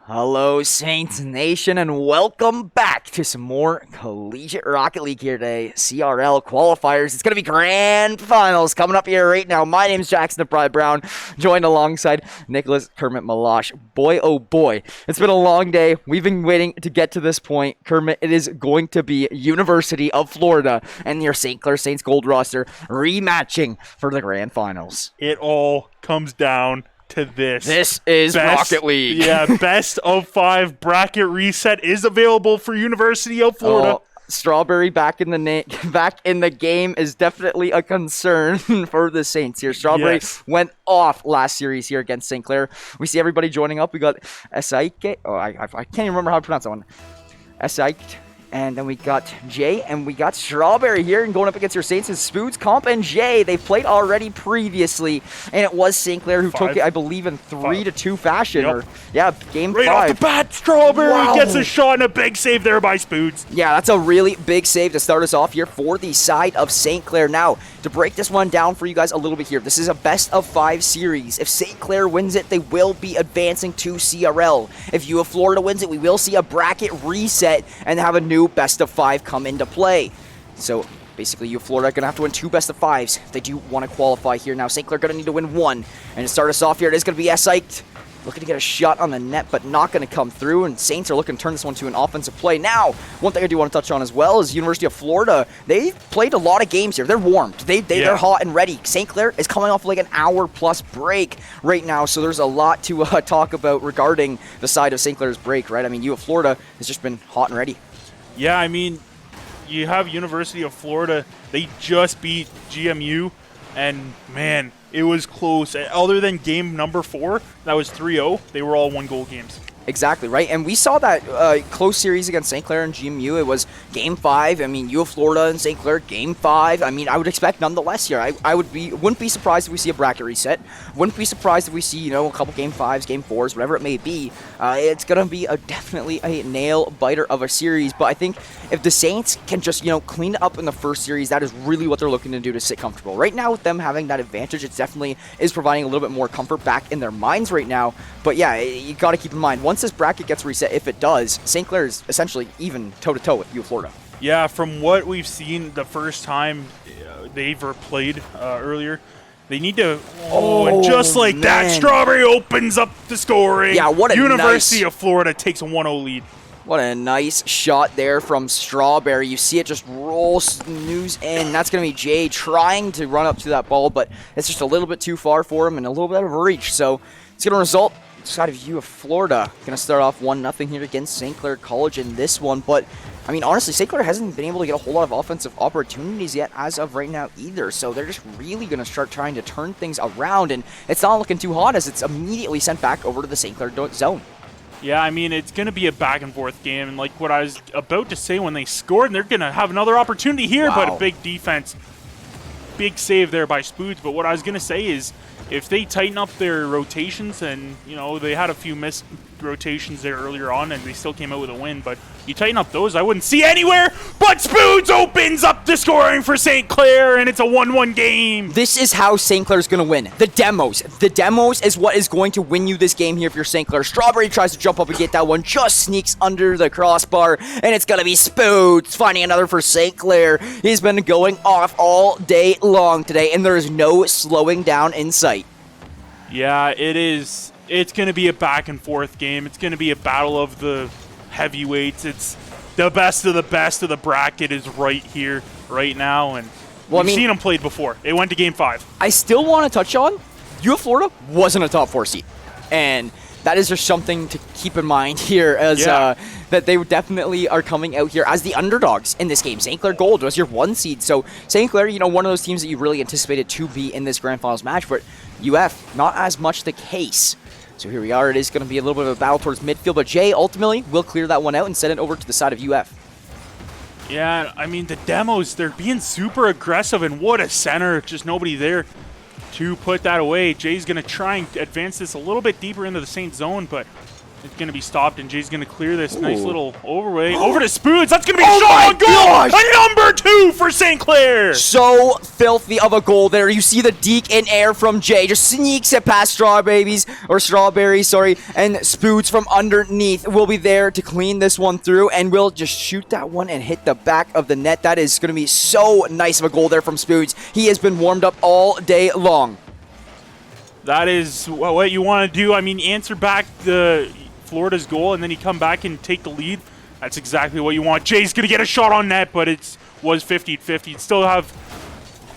Hello, Saints Nation, and welcome back to some more Collegiate Rocket League here today. CRL qualifiers. It's going to be grand finals coming up here right now. My name is Jackson Pride Brown, joined alongside Nicholas Kermit Malash. Boy, oh boy, it's been a long day. We've been waiting to get to this point. Kermit, it is going to be University of Florida and your St. Clair Saints Gold roster rematching for the grand finals. It all comes down to this. This is Rocket League. Yeah, best of 5 bracket reset is available for University of Florida. Strawberry back in the game is definitely a concern for the Saints here. Strawberry went off last series here against St. Clair. We see everybody joining up. We got Esaike. Oh, I can't even remember how to pronounce that one. Esaike. And then we got Jay, and we got Strawberry here, and going up against your Saints is Spoods, Comp, and Jay. They played already previously, and it was St. Clair who took it, I believe, in 3-2 fashion. Yep. Or yeah, game right 5. Off the bat, Strawberry gets a Wow. shot and a big save there by Spoods. Yeah, that's a really big save to start us off here for the side of St. Clair. Now, to break this one down for you guys a little bit here, this is a best of 5 series. If St. Clair wins it, they will be advancing to CRL. If U of Florida wins it, we will see a bracket reset and have a new best of 5 come into play. So basically, U of Florida are going to have to win 2 best of 5s if they do want to qualify here. Now, St. Clair going to need to win 1. And to start us off here, it is going to be S-Iked. Looking to get a shot on the net, but not going to come through, and Saints are looking to turn this one to an offensive play. Now, one thing I do want to touch on as well is University of Florida. They've played a lot of games here. They're warmed. They're hot and ready. St. Clair is coming off like an hour-plus break right now, so there's a lot to talk about regarding the side of St. Clair's break, right? I mean, U of Florida has just been hot and ready. Yeah, I mean, you have University of Florida. They just beat GMU, and man, it was close. Other than game number 4, that was 3-0. They were all 1-goal games. Exactly, right? And we saw that close series against St. Clair and GMU. It was game 5. I mean, U of Florida and St. Clair, game 5. I mean, I would expect nonetheless here. I wouldn't be surprised if we see a bracket reset. Wouldn't be surprised if we see, a couple game 5s, game 4s, whatever it may be. It's going to be definitely a nail-biter of a series. But I think if the Saints can just, clean it up in the first series, that is really what they're looking to do to sit comfortable. Right now, with them having that advantage, it definitely is providing a little bit more comfort back in their minds right now. But yeah, you got to keep in mind, once this bracket gets reset, if it does, St. Clair is essentially even toe-to-toe with U of Florida. Yeah, from what we've seen the first time they've played earlier, they need to... and just like that, Strawberry opens up the scoring. Yeah, what a University of Florida takes a 1-0 lead. What a nice shot there from Strawberry. You see it just roll snooze in. That's going to be Jay trying to run up to that ball, but it's just a little bit too far for him and a little bit out of reach. So it's going to result... side of U of Florida going to start off 1-0 here against St. Clair College in this one. But, I mean, honestly, St. Clair hasn't been able to get a whole lot of offensive opportunities yet as of right now either. So they're just really going to start trying to turn things around. And it's not looking too hot as it's immediately sent back over to the St. Clair zone. Yeah, I mean, it's going to be a back-and-forth game. And like what I was about to say, when they scored, they're going to have another opportunity here. Wow. But a big defense. Big save there by Spoods. But what I was going to say is, if they tighten up their rotations, and they had a few missed rotations there earlier on, and they still came out with a win, but you tighten up those, I wouldn't see anywhere. But Spoods opens up the scoring for St. Clair, and it's a 1-1 game. This is how St. Clair's going to win. The demos. The demos is what is going to win you this game here if you're St. Clair. Strawberry tries to jump up and get that one, just sneaks under the crossbar, and it's going to be Spoods finding another for St. Clair. He's been going off all day long today, and there is no slowing down in sight. Yeah, it is. It's going to be a back-and-forth game. It's going to be a battle of the heavyweights. It's the best of the bracket is right here, right now, and we've seen them played before. It went to Game 5. I still want to touch on, U of Florida wasn't a top 4 seed, and that is just something to keep in mind here as that they definitely are coming out here as the underdogs in this game. St. Clair Gold was your 1 seed, so St. Clair, one of those teams that you really anticipated to be in this Grand Finals match, but UF, not as much the case. So here we are. It is going to be a little bit of a battle towards midfield, but Jay ultimately will clear that one out and send it over to the side of UF. Yeah, I mean, the demos, they're being super aggressive, and what a center. Just nobody there to put that away. Jay's going to try and advance this a little bit deeper into the Saint zone, but It's going to be stopped, and Jay's going to clear this. Ooh. Nice little overway. Over to Spoods. That's going to be a Oh shot my on goal. gosh! A number 2 for St. Clair. So filthy of a goal there. You see the deke in air from Jay. Just sneaks it past Strawberries, sorry. And Spoods from underneath will be there to clean this one through. And will just shoot that one and hit the back of the net. That is going to be so nice of a goal there from Spoods. He has been warmed up all day long. That is what you want to do. I mean, answer back the Florida's goal, and then you come back and take the lead. That's exactly what you want. Jay's going to get a shot on net, but it was 50-50. You'd still have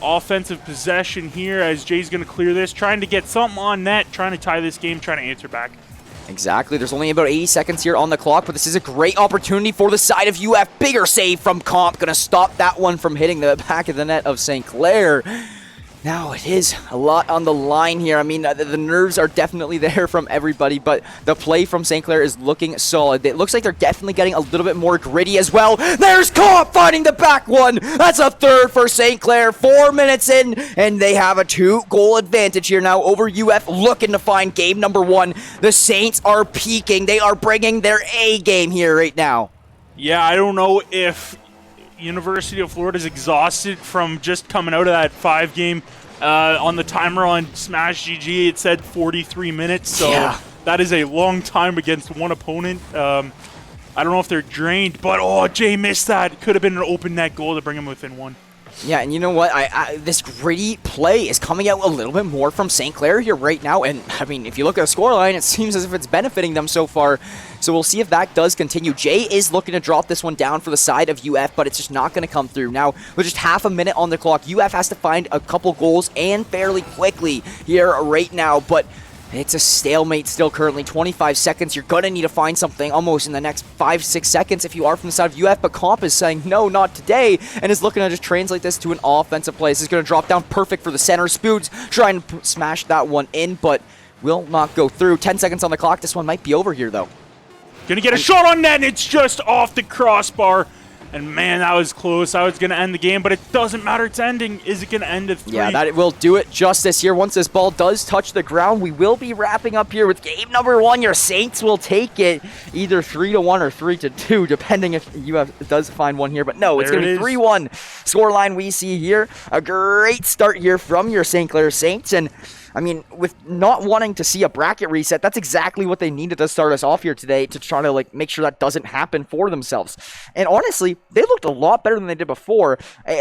offensive possession here as Jay's going to clear this, trying to get something on net, trying to tie this game, trying to answer back. Exactly. There's only about 80 seconds here on the clock, but this is a great opportunity for the side of UF. Bigger save from Comp. Going to stop that one from hitting the back of the net of St. Clair. Now, it is a lot on the line here. I mean, the nerves are definitely there from everybody, but the play from St. Clair is looking solid. It looks like they're definitely getting a little bit more gritty as well. There's Comp finding the back one. That's a third for St. Clair. 4 minutes in, and they have a 2-goal advantage here now over UF, looking to find game number 1. The Saints are peaking. They are bringing their A game here right now. Yeah, I don't know if University of Florida is exhausted from just coming out of that 5-game. On the timer on Smash GG, it said 43 minutes, so yeah. That is a long time against one opponent. I don't know if they're drained, but oh, Jay missed that. Could have been an open net goal to bring him within 1. Yeah, and you know what? This gritty play is coming out a little bit more from St. Clair here right now. And, I mean, if you look at the scoreline, it seems as if it's benefiting them so far. So we'll see if that does continue. Jay is looking to drop this one down for the side of UF, but it's just not going to come through. Now, with just half a minute on the clock, UF has to find a couple goals and fairly quickly here right now. But it's a stalemate still currently. 25 seconds. You're going to need to find something almost in the next 5-6 seconds if you are from the side of UF. But Comp is saying, no, not today, and is looking to just translate this to an offensive play. This is going to drop down perfect for the center. Spoods trying to smash that one in, but will not go through. 10 seconds on the clock. This one might be over here, though. Gonna get a shot on net, and it's just off the crossbar. And man, that was close. I was going to end the game, but it doesn't matter. It's ending. Is it going to end at 3? Yeah, that will do it justice here. Once this ball does touch the ground, we will be wrapping up here with game number 1. Your Saints will take it either 3-1 or 3-2, depending if UF does find one here. But no, it's going to be 3-1 scoreline we see here. A great start here from your St. Clair Saints. And I mean, with not wanting to see a bracket reset, that's exactly what they needed to start us off here today to try to like make sure that doesn't happen for themselves. And honestly, they looked a lot better than they did before,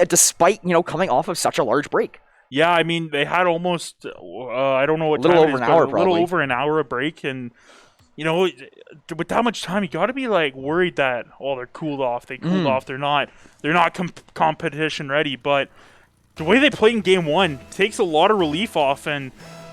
despite, coming off of such a large break. Yeah, I mean, they had almost, I don't know what time it is, but a little over an hour of break. And, with that much time, you got to be like worried that, they're cooled off. They cooled off. They're not competition ready. But the way they played in game 1 takes a lot of relief off, and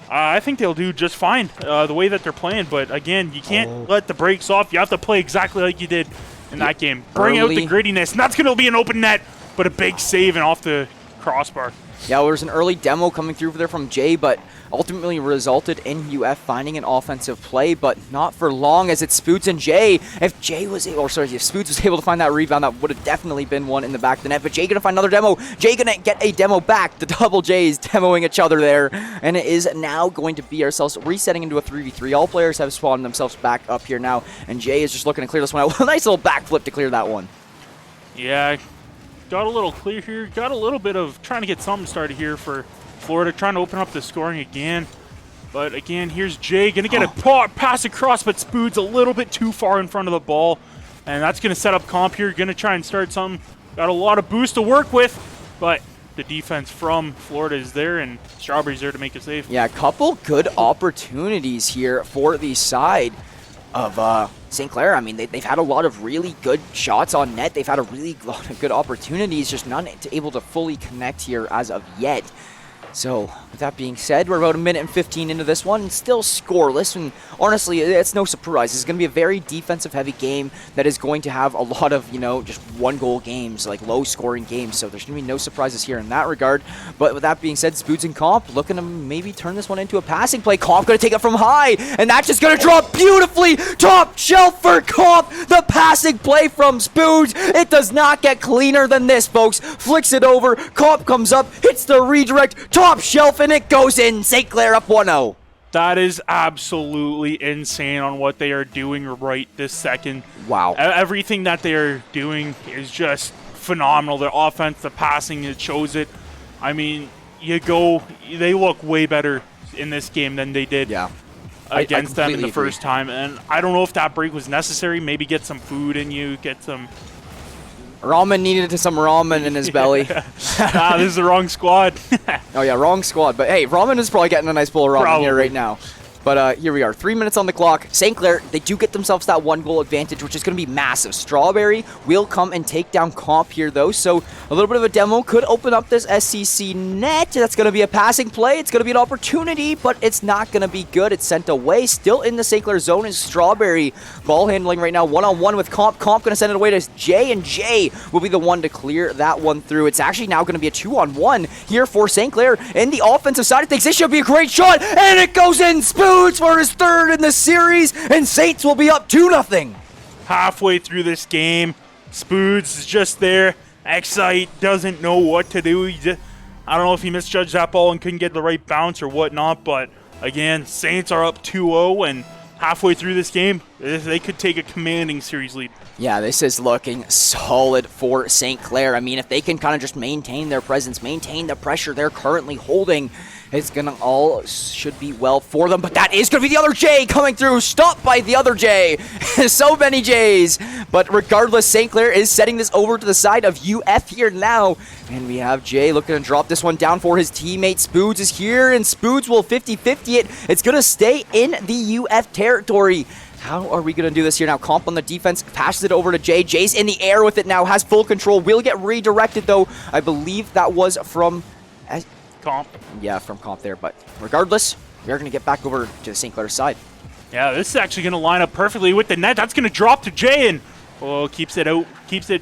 I think they'll do just fine the way that they're playing. But again, you can't let the breaks off. You have to play exactly like you did in that game. Bring out the grittiness, and that's going to be an open net, but a big save and off the crossbar. Yeah, well, there's an early demo coming through there from Jay, but ultimately resulted in UF finding an offensive play, but not for long as it's Spoods and Jay. If Spoods was able to find that rebound, that would have definitely been one in the back of the net. But Jay gonna find another demo. Jay gonna get a demo back. The double J's demoing each other there, and it is now going to be ourselves resetting into a 3v3. All players have spawned themselves back up here now, and Jay is just looking to clear this one out. Nice little backflip to clear that one. Yeah. Got a little clear here. Got a little bit of trying to get something started here for Florida, trying to open up the scoring again. But again, here's Jay. Going to get a pass across, but Spood's a little bit too far in front of the ball. And that's going to set up Comp here. Going to try and start something. Got a lot of boost to work with, but the defense from Florida is there, and Strawberry's there to make a save. Yeah, a couple good opportunities here for the side of St. Clair. I mean, they've had a lot of really good shots on net. They've had a really lot of good opportunities, just not able to fully connect here as of yet. So, with that being said, we're about 1 minute and 15 into this one, and still scoreless, and honestly, it's no surprise. This is going to be a very defensive-heavy game that is going to have a lot of, just one-goal games, like low-scoring games, so there's going to be no surprises here in that regard. But with that being said, Spoods and Comp looking to maybe turn this one into a passing play. Comp going to take it from high, and that's just going to drop beautifully. Top shelf for Comp. The passing play from Spoods. It does not get cleaner than this, folks. Flicks it over. Comp comes up, hits the redirect. Top shelf, and it goes in. St. Clair up 1-0. That is absolutely insane on what they are doing right this second. Wow. Everything that they are doing is just phenomenal. The offense, the passing, it shows it. I mean, they look way better in this game than they did against them in the first time. And I don't know if that break was necessary. Maybe get some food in you, get some... Ramen needed some ramen in his belly. This is the wrong squad. Oh, yeah, wrong squad. But, hey, Ramen is probably getting a nice bowl of ramen here right now. But here we are, 3 minutes on the clock. St. Clair, they do get themselves that 1-goal advantage, which is going to be massive. Strawberry will come and take down Comp here, though. So a little bit of a demo could open up this SCC net. That's going to be a passing play. It's going to be an opportunity, but it's not going to be good. It's sent away. Still in the St. Clair zone is Strawberry. Ball handling right now, one-on-one with Comp. Comp going to send it away to Jay, and Jay will be the one to clear that one through. It's actually now going to be a 2-on-1 here for St. Clair. In the offensive side of things, this should be a great shot, and it goes in. Spoods for his third in the series, and Saints will be up 2-0. Halfway through this game, Spoods is just there. Excite doesn't know what to do. I don't know if he misjudged that ball and couldn't get the right bounce or whatnot, but again, Saints are up 2-0, and halfway through this game, they could take a commanding series lead. Yeah, this is looking solid for St. Clair. I mean, if they can kind of just maintain their presence, maintain the pressure they're currently holding, it's going to all should be well for them. But that is going to be the other J coming through. Stopped by the other J. So many Js. But regardless, St. Clair is setting this over to the side of UF here now. And we have Jay looking to drop this one down for his teammate. Spoods is here, and Spoods will 50-50 it. It's going to stay in the UF territory. How are we going to do this here now? Comp on the defense, passes it over to Jay. Jay's in the air with it now, has full control. Will get redirected, though. I believe that was from... Comp. Yeah, from Comp there. But regardless, we are going to get back over to St. Clair's side. Yeah, this is actually going to line up perfectly with the net. That's going to drop to Jay, and keeps it out, keeps it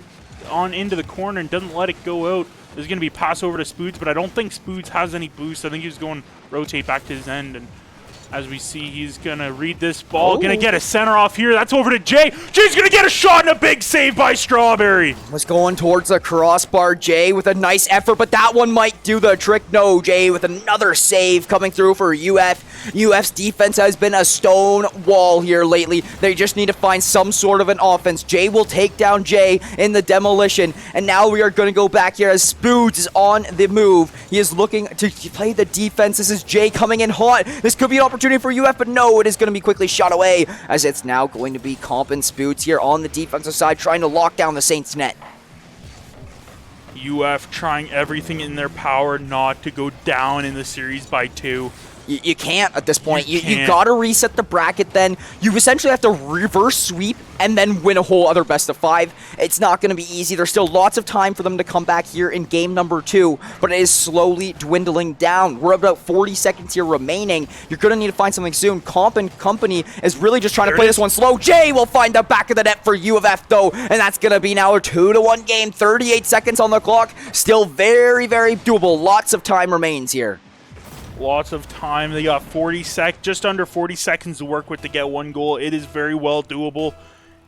on into the corner and doesn't let it go out. There's going to be pass over to Spoods, but I don't think Spoods has any boost. I think he's going to rotate back to his end, and as we see, he's going to read this ball. Going to get a center off here. That's over to Jay. Jay's going to get a shot and a big save by Strawberry. Was going towards the crossbar. Jay with a nice effort, but that one might do the trick. No, Jay with another save coming through for UF. UF's defense has been a stone wall here lately. They just need to find some sort of an offense. Jay will take down Jay in the demolition, and now we are going to go back here as Spoods is on the move. He is looking to play the defense. This is Jay coming in hot. This could be an opportunity for UF, but no, it is going to be quickly shot away as it's now going to be Comp and Spoods here on the defensive side trying to lock down the Saints net. UF trying everything in their power not to go down in the series by 2. You can't at this point. You got to reset the bracket then. You essentially have to reverse sweep and then win a whole other best of 5. It's not going to be easy. There's still lots of time for them to come back here in game number 2, but it is slowly dwindling down. We're about 40 seconds here remaining. You're going to need to find something soon. Comp and company is really just trying to play this one slow. Jay will find the back of the net for U of F, though, and that's going to be now a 2-1 game. 38 seconds on the clock. Still very, very doable. Lots of time remains here. Lots of time. They got just under 40 seconds to work with to get 1 goal. It is very well doable.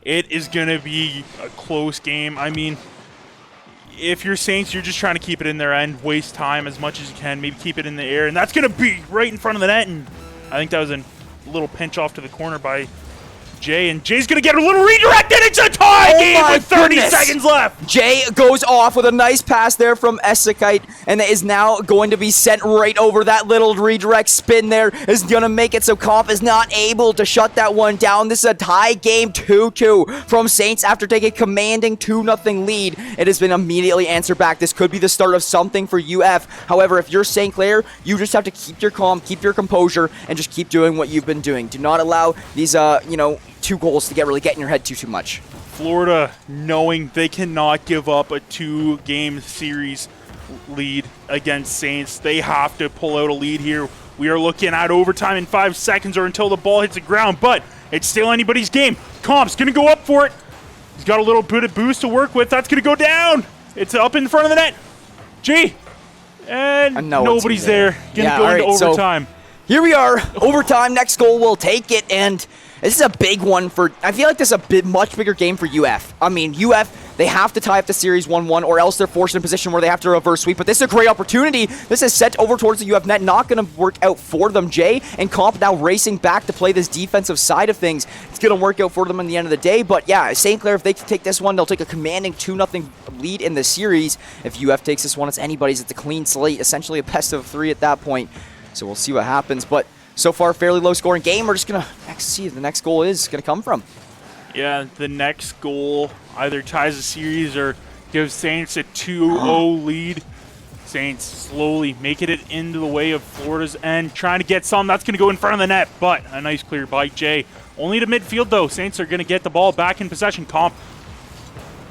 It is going to be a close game. I mean, if you're Saints, you're just trying to keep it in their end, waste time as much as you can, maybe keep it in the air, and that's going to be right in front of the net, and I think that was a little pinch off to the corner by Jay, and Jay's going to get a little redirect, and it's a tie game with 30 seconds left. Jay goes off with a nice pass there from Essakite, and it is now going to be sent right over. That little redirect spin there is going to make it so Comp is not able to shut that one down. This is a tie game 2-2 from Saints after taking a commanding 2-0 lead. It has been immediately answered back. This could be the start of something for UF. However, if you're St. Clair, you just have to keep your calm, keep your composure, and just keep doing what you've been doing. Do not allow these, 2 goals to really get in your head too much. Florida, knowing they cannot give up a 2-game series lead against Saints, they have to pull out a lead here. We are looking at overtime in 5 seconds or until the ball hits the ground, but it's still anybody's game. Comp's going to go up for it. He's got a little bit of boost to work with. That's going to go down. It's up in front of the net. G. And nobody's there. Going to go into overtime. So here we are. Overtime. Next goal will take it, and this is a big one for... I feel like this is a much bigger game for UF. I mean, UF, They have to tie up the series 1-1, or else they're forced in a position where they have to reverse sweep. But this is a great opportunity. This is sent over towards the UF net. Not going to work out for them. Jay and Comp now racing back to play this defensive side of things. It's going to work out for them in the end of the day. But yeah, St. Clair, if they can take this one, they'll take a commanding 2-0 lead in the series. If UF takes this one, it's anybody's. It's a clean slate, essentially a best of 3 at that point. So we'll see what happens. But so far, fairly low scoring game. We're just going to see if the next goal is going to come from. Yeah, the next goal either ties the series or gives Saints a 2-0 lead. Saints slowly making it into the way of Florida's end, trying to get some. That's going to go in front of the net, but a nice clear by Jay. Only to midfield, though. Saints are going to get the ball back in possession. Comp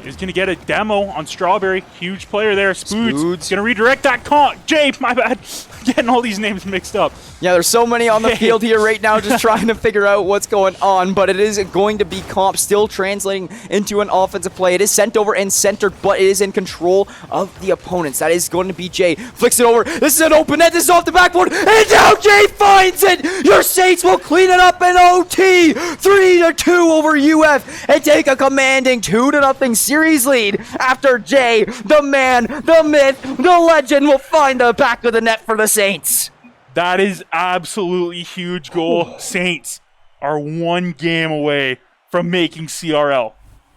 is going to get a demo on Strawberry. Huge player there. Spoods going to redirect that. Jay, my bad. Getting all these names mixed up. Yeah, there's so many on the field here right now just trying to figure out what's going on, but it is going to be Comp still translating into an offensive play. It is sent over and centered, but it is in control of the opponents. That is going to be Jay. Flicks it over. This is an open net. This is off the backboard, and now Jay finds it! Your Saints will clean it up in OT! 3-2 over UF, and take a commanding 2-0 series lead after Jay, the man, the myth, the legend, will find the back of the net for the Saints. That is absolutely huge goal. Saints are 1 game away from making CRL.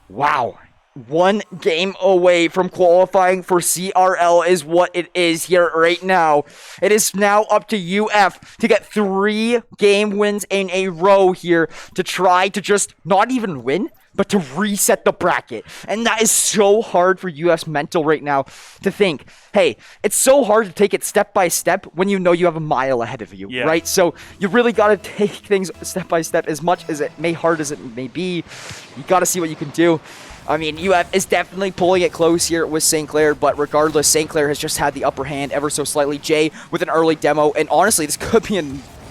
Wow. 1 game away from qualifying for CRL is what it is here right now. It is now up to UF to get 3 game wins in a row here to try to just not even win, but to reset the bracket. And that is so hard for UF's mental right now to think, hey, it's so hard to take it step by step when you know you have a mile ahead of you, right? So you really got to take things step by step, as much as it may hard as it may be. You got to see what you can do. I mean, UF is definitely pulling it close here with St. Clair, but regardless, St. Clair has just had the upper hand ever so slightly. Jay with an early demo, and honestly, this could be a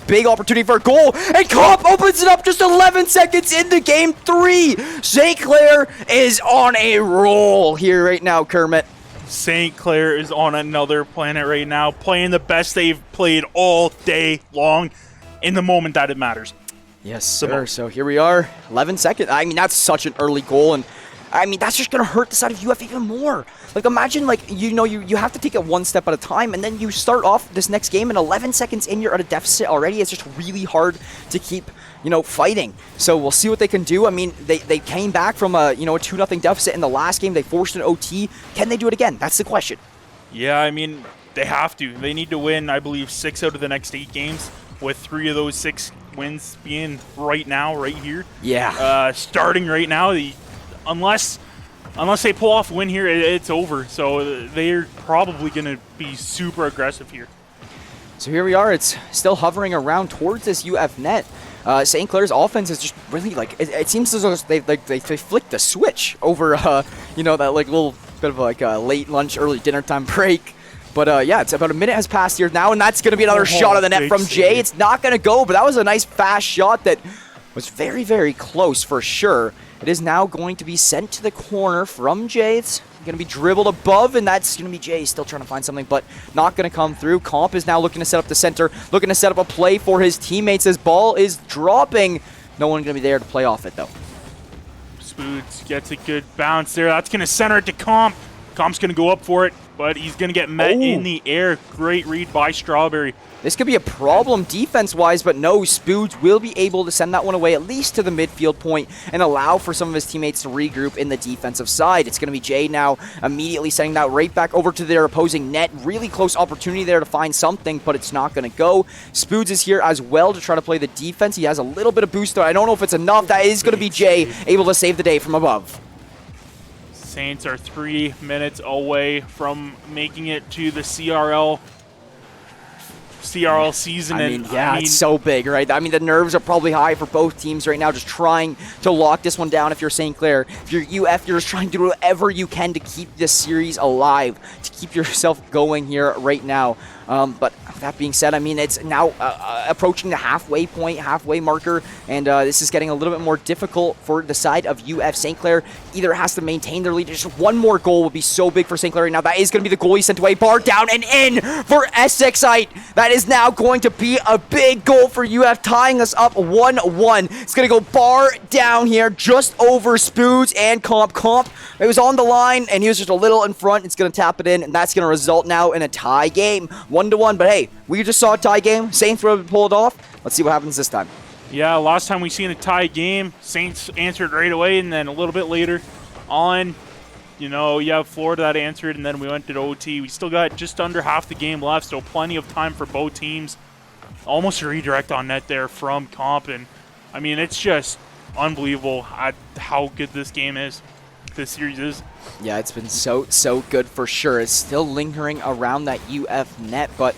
big opportunity for a goal, and Comp opens it up just 11 seconds into game 3. St. Clair is on a roll here right now, Kermit. St. Clair is on another planet right now, playing the best they've played all day long in the moment that it matters. Yes, sir. So here we are, 11 seconds. I mean, that's such an early goal, and I mean, that's just going to hurt the side of UF even more. Like, imagine, like, you have to take it one step at a time, and then you start off this next game, and 11 seconds in, you're at a deficit already. It's just really hard to keep, fighting. So we'll see what they can do. I mean, they came back from a 2-0 deficit in the last game. They forced an OT. Can they do it again? That's the question. Yeah, I mean, they have to. They need to win, I believe, 6 out of the next 8 games, with 3 of those 6 wins being right now, right here. Yeah. Starting right now, unless they pull off a win here, it's over. So they're probably going to be super aggressive here. So here we are. It's still hovering around towards this UF net. St. Clair's offense is just really it seems as though they flicked the switch over that little bit of a late lunch, early dinner time break. But yeah, it's about a minute has passed here now, and that's going to be another shot of the net from Jay. It's not going to go, but that was a nice fast shot that was very, very close for sure. It is now going to be sent to the corner from Jay. It's going to be dribbled above, and that's going to be Jay still trying to find something, but not going to come through. Comp is now looking to set up the center, looking to set up a play for his teammates. His ball is dropping. No one going to be there to play off it, though. Spoods gets a good bounce there. That's going to center it to Comp. Comp's going to go up for it, but he's going to get met in the air. Great read by Strawberry. This could be a problem defense-wise, but no, Spoods will be able to send that one away at least to the midfield point and allow for some of his teammates to regroup in the defensive side. It's going to be Jay now immediately sending that right back over to their opposing net. Really close opportunity there to find something, but it's not going to go. Spoods is here as well to try to play the defense. He has a little bit of boost, though. I don't know if it's enough. That is going to be Jay able to save the day from above. Saints are 3 minutes away from making it to the CRL season. I mean, it's so big, right? I mean, the nerves are probably high for both teams right now, just trying to lock this one down. If you're St. Clair, if you're UF, you're just trying to do whatever you can to keep this series alive, to keep yourself going here right now. But that being said, I mean, it's now approaching the halfway marker, and this is getting a little bit more difficult for the side of UF St. Clair. Either has to maintain their lead. Just one more goal would be so big for St. Clair right now. That is going to be the goal he sent away. Bar down and in for SXite. That is now going to be a big goal for UF, tying us up 1-1. It's going to go bar down here, just over Spoods and Comp. Comp, it was on the line, and he was just a little in front. It's going to tap it in, and that's going to result now in a tie game. 1-1, but hey, we just saw a tie game. Saints were able to pull it off. Let's see what happens this time. Yeah, last time we seen a tie game, Saints answered right away, and then a little bit later on, you know, you have Florida that answered, and then we went to OT. We still got just under half the game left, so plenty of time for both teams. Almost a redirect on net there from Comp, and I mean, it's just unbelievable at how good this game is, this series is. Yeah, it's been so good for sure. It's still lingering around that UF net, but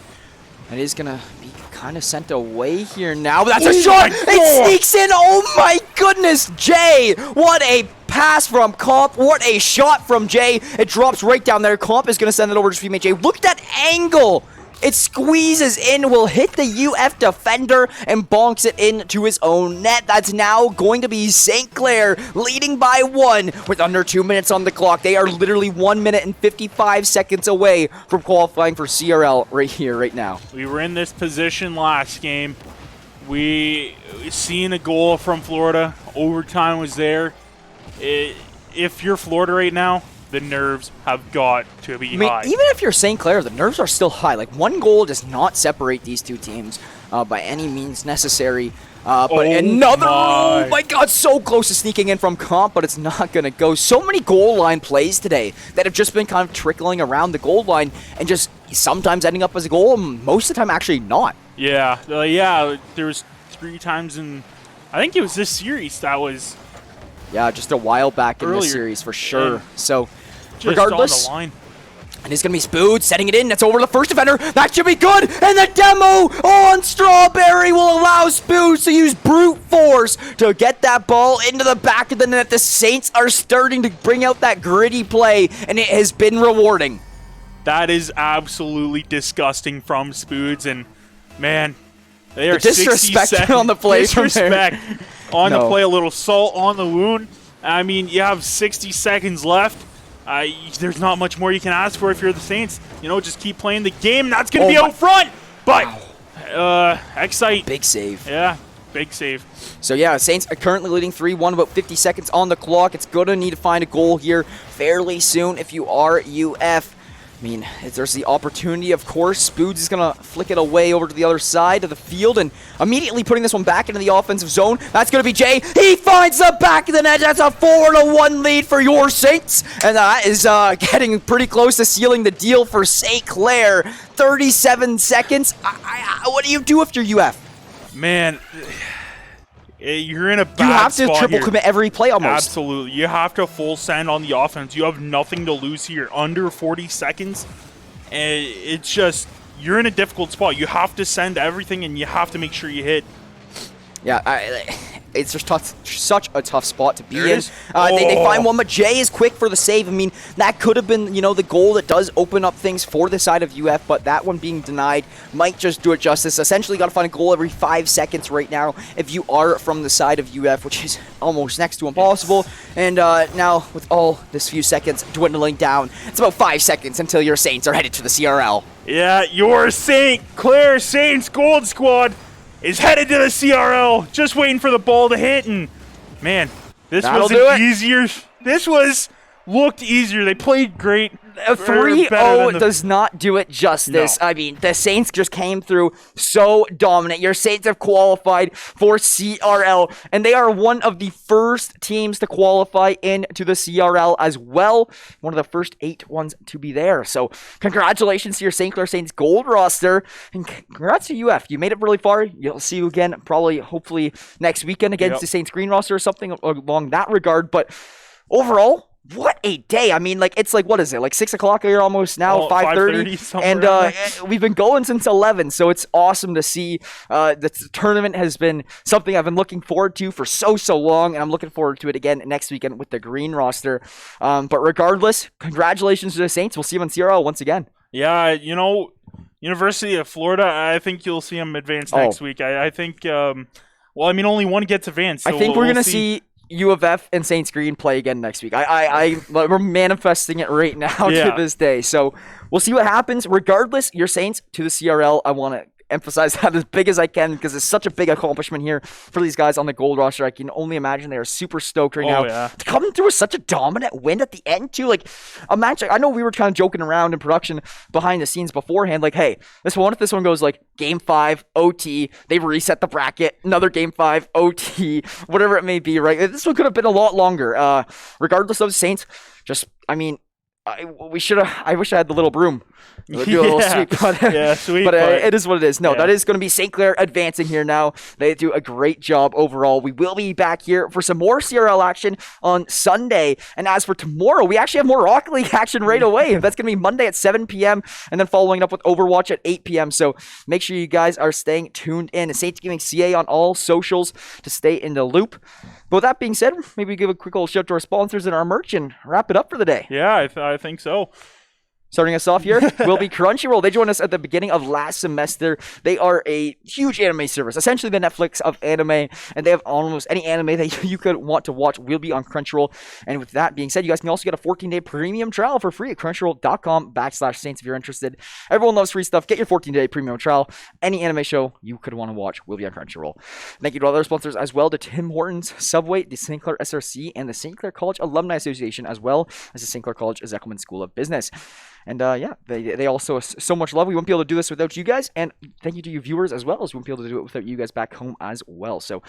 it is going to be kind of sent away here now. But that's a shot! It sneaks in! Oh my goodness! Jay! What a pass from Comp. What a shot from Jay. It drops right down there. Comp is going to send it over to teammate Jay. Look at that angle! It squeezes in, will hit the UF defender, and bonks it into his own net. That's now going to be St. Clair leading by 1 with under 2 minutes on the clock. They are literally 1 minute and 55 seconds away from qualifying for CRL right here, right now. We were in this position last game. We seen a goal from Florida. Overtime was there. If you're Florida right now, the nerves have got to be high. Even if you're St. Clair, the nerves are still high. Like, one goal does not separate these two teams by any means necessary. But oh my God, so close to sneaking in from Comp, but it's not going to go. So many goal line plays today that have just been kind of trickling around the goal line and just sometimes ending up as a goal, and most of the time actually not. Yeah, there was 3 times in, I think it was this series that was... Yeah, just a while back in this series for sure. Yeah. So, regardless, on the line. And it's going to be Spood setting it in. That's over the first defender. That should be good. And the demo on Strawberry will allow Spood to use brute force to get that ball into the back of the net. The Saints are starting to bring out that gritty play, and it has been rewarding. That is absolutely disgusting from Spoods, and man, they are the disrespect on the play from there. On the play, a little salt on the wound. I mean, you have 60 seconds left. There's not much more you can ask for if you're the Saints. You know, just keep playing the game. That's going to be out front. But, Excite. Big save. Yeah, big save. So, yeah, Saints are currently leading 3-1, about 50 seconds on the clock. It's going to need to find a goal here fairly soon if you are UF. I mean, there's the opportunity, of course. Spoods is going to flick it away over to the other side of the field and immediately putting this one back into the offensive zone. That's going to be Jay. He finds the back of the net. That's a 4-1 lead for your Saints. And that is getting pretty close to sealing the deal for St. Clair. 37 seconds. What do you do if you're UF? Man, you're in a bad spot. You have to triple commit every play almost. Absolutely. You have to full send on the offense. You have nothing to lose here. Under 40 seconds. And it's just, you're in a difficult spot. You have to send everything, and you have to make sure you hit. Yeah, it's just such a tough spot to be in. They find one, but Jay is quick for the save. I mean, that could have been, you know, the goal that does open up things for the side of UF, but that one being denied might just do it justice. Essentially, got to find a goal every 5 seconds right now if you are from the side of UF, which is almost next to impossible. And now, with all this few seconds dwindling down, it's about 5 seconds until your Saints are headed to the CRL. Yeah, your St. Clair Saints Gold Squad is headed to the CRL, just waiting for the ball to hit, and man, this was easier. This looked easier. They played great. 3-0 does not do it justice. No. I mean, the Saints just came through so dominant. Your Saints have qualified for CRL, and they are one of the first teams to qualify into the CRL as well. One of the first 8 ones to be there. So congratulations to your St. Clair Saints gold roster, and congrats to UF. You made it really far. You'll see you again probably, hopefully, next weekend against the Saints green roster or something along that regard. But overall, what a day. I mean, like, it's like, what is it? Like 6 o'clock here almost now, 5:30. And we've been going since 11. So it's awesome to see. The tournament has been something I've been looking forward to for so long. And I'm looking forward to it again next weekend with the green roster. But regardless, congratulations to the Saints. We'll see you on CRL once again. Yeah, you know, University of Florida, I think you'll see them advance next week. I think, well, I mean, only one gets advanced. So I think we're going to see U of F and Saints Green play again next week. We're manifesting it right now to this day. So we'll see what happens. Regardless, your Saints to the CRL. I want to emphasize that as big as I can because it's such a big accomplishment here for these guys on the gold roster. I can only imagine they are super stoked right now. Yeah. Coming through with such a dominant win at the end too. Like, imagine, I know we were kind of joking around in production behind the scenes beforehand, like, hey, if this one goes like game 5 OT, they reset the bracket, another game 5 OT, whatever it may be, right? This one could have been a lot longer. Regardless of Saints, I wish I had the little broom. Do a little sweep, but, but it is what it is. No, that is going to be St. Clair advancing here now. They do a great job overall. We will be back here for some more CRL action on Sunday. And as for tomorrow, we actually have more Rocket League action right away. That's going to be Monday at 7 p.m. and then following it up with Overwatch at 8 p.m. So make sure you guys are staying tuned in. Saints Gaming CA on all socials to stay in the loop. But with that being said, maybe we give a quick little shout to our sponsors and our merch and wrap it up for the day. Yeah, I think so. Starting us off here will be Crunchyroll. They joined us at the beginning of last semester. They are a huge anime service, essentially the Netflix of anime, and they have almost any anime that you could want to watch will be on Crunchyroll. And with that being said, you guys can also get a 14-day premium trial for free at crunchyroll.com/Saints if you're interested. Everyone loves free stuff. Get your 14-day premium trial. Any anime show you could want to watch will be on Crunchyroll. Thank you to all other sponsors as well, to Tim Hortons, Subway, the St. Clair SRC, and the St. Clair College Alumni Association, as well as the St. Clair College Zekelman School of Business. And they also so much love. We wouldn't be able to do this without you guys. And thank you to you viewers as well, as we wouldn't be able to do it without you guys back home as well. So,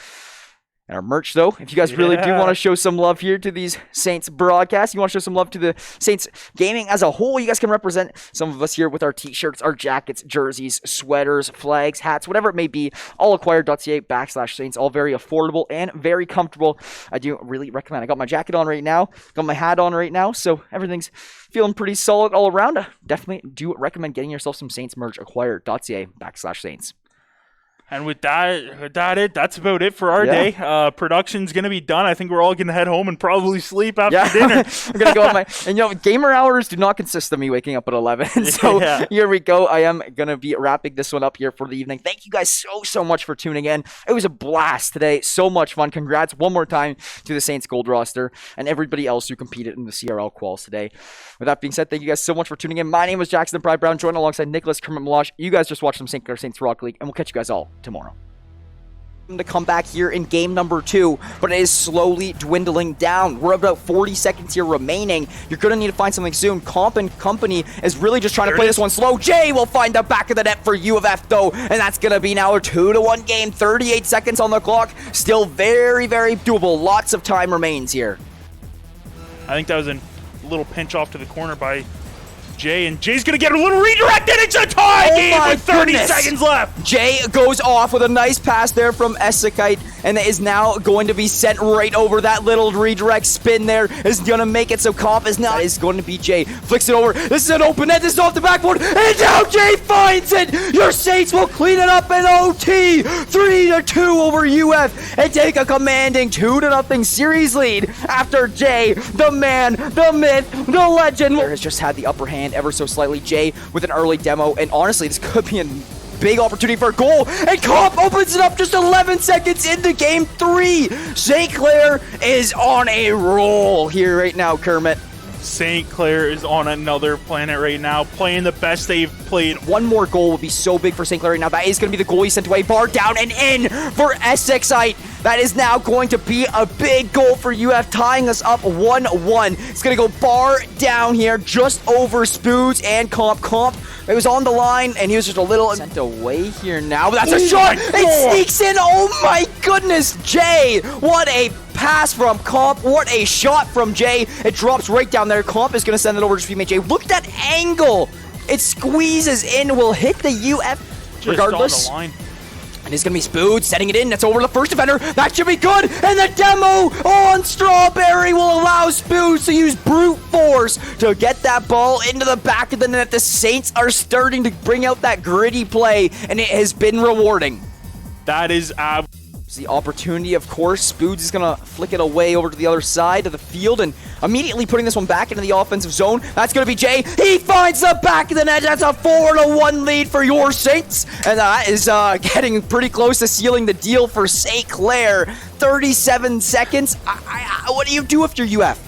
and our merch, though, if you guys really do want to show some love here to these Saints broadcasts, you want to show some love to the Saints gaming as a whole, you guys can represent some of us here with our t-shirts, our jackets, jerseys, sweaters, flags, hats, whatever it may be, all acquired.ca/Saints, all very affordable and very comfortable. I do really recommend. I got my jacket on right now, got my hat on right now, so everything's feeling pretty solid all around. Definitely do recommend getting yourself some Saints merch, acquired.ca/Saints. And with that's about it for our day. Production's going to be done. I think we're all going to head home and probably sleep after dinner. I'm going to go on and gamer hours do not consist of me waking up at 11. So here we go. I am going to be wrapping this one up here for the evening. Thank you guys so much for tuning in. It was a blast today. So much fun. Congrats one more time to the Saints Gold roster and everybody else who competed in the CRL quals today. With that being said, thank you guys so much for tuning in. My name is Jackson Pride Brown, joined alongside Nicholas Kermit Meloche. You guys just watched some St. Clair Saints Rocket League, and we'll catch you guys all tomorrow. To come back here in game number 2, but it is slowly dwindling down. We're about 40 seconds here remaining. You're going to need to find something soon. Comp and Company is really just trying to play this one slow. Jay will find the back of the net for U of F, though, and that's going to be now a 2-1 game. 38 seconds on the clock. Still very doable. Lots of time remains here. I think that was a little pinch off to the corner by Jay, and Jay's gonna get a little redirected. It's a tie game with 30 seconds left. Jay goes off with a nice pass there from Essekite, and it is now going to be sent right over. That little redirect spin there is gonna make it so Comp is not. That is going to be Jay. Flicks it over. This is an open net. This is off the backboard, and now Jay finds it. Your Saints will clean it up in OT. 3-2 over UF and take a commanding 2-0 series lead after Jay, the man, the myth, the legend, has just had the upper hand ever so slightly. Jay with an early demo, and honestly, this could be a big opportunity for a goal, and Comp opens it up just 11 seconds into game 3. St. Clair is on a roll here right now, Kermit. St. Clair is on another planet right now, playing the best they've played. One more goal would be so big for St. Clair right now. That is going to be the goal he sent away. Bar down and in for Essexite. That is now going to be a big goal for UF, tying us up 1-1. It's going to go bar down here, just over Spoods and Comp. Comp, it was on the line, and he was just a little sent away here now. But that's a shot. It sneaks in. Oh, my goodness. Jay, what a pass from Comp. What a shot from Jay. It drops right down there. Comp is going to send it over to teammate Jay. Look at that angle. It squeezes in. Will hit the UF regardless. Just on the line. And it's going to be Spood setting it in. That's over the first defender. That should be good. And the demo on Strawberry will allow Spood to use brute force to get that ball into the back of the net. The Saints are starting to bring out that gritty play, and it has been rewarding. That is the opportunity, of course. Spoods is going to flick it away over to the other side of the field and immediately putting this one back into the offensive zone. That's going to be Jay. He finds the back of the net. That's a 4-1 lead for your Saints. And that is getting pretty close to sealing the deal for St. Clair. 37 seconds. What do you do if you're UF?